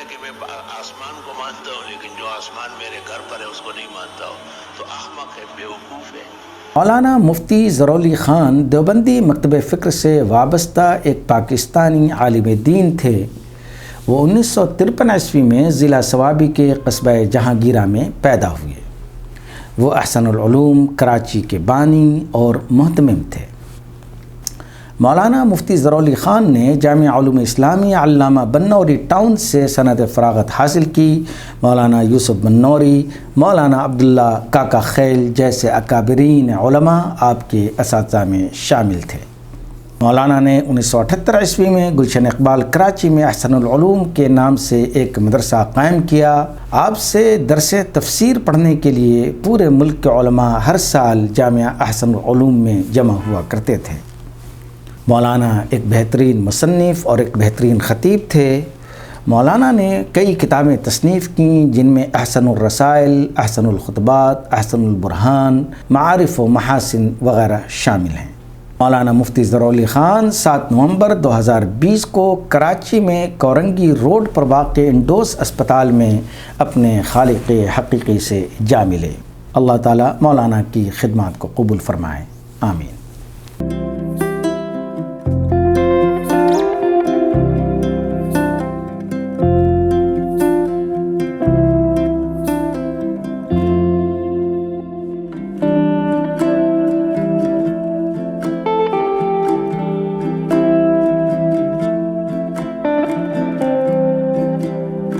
کہ میں آسمان کو مانتا ہوں لیکن جو آسمان میرے گھر پر ہے اس کو نہیں مانتا ہوں تو احمق ہے، بیوقوف ہے۔ مولانا مفتی ظہرعلی خان دیوبندی مکتب فکر سے وابستہ ایک پاکستانی عالم دین تھے۔ وہ 1953 عیسوی میں ضلع صوابی کے قصبہ جہانگیرہ میں پیدا ہوئے۔ وہ احسن العلوم کراچی کے بانی اور محتمم تھے۔ مولانا مفتی ظہرعلی خان نے جامعہ علوم اسلامیہ علامہ بنوری ٹاؤن سے سند فراغت حاصل کی۔ مولانا یوسف بنوری، مولانا عبداللہ کاکا خیل جیسے اکابرین علماء آپ کے اساتذہ میں شامل تھے۔ مولانا نے 1978 عیسوی میں گلشن اقبال کراچی میں احسن العلوم کے نام سے ایک مدرسہ قائم کیا۔ آپ سے درس تفسیر پڑھنے کے لیے پورے ملک کے علماء ہر سال جامعہ احسن العلوم میں جمع ہوا کرتے تھے۔ مولانا ایک بہترین مصنف اور ایک بہترین خطیب تھے۔ مولانا نے کئی کتابیں تصنیف کیں جن میں احسن الرسائل، احسن الخطبات، احسن البرہان، معارف و محاسن وغیرہ شامل ہیں۔ مولانا مفتی ظہرعلی خان 7 نومبر 2020 کو کراچی میں کورنگی روڈ پر واقع انڈوس اسپتال میں اپنے خالق حقیقی سے جا ملے۔ اللہ تعالیٰ مولانا کی خدمات کو قبول فرمائے، آمین۔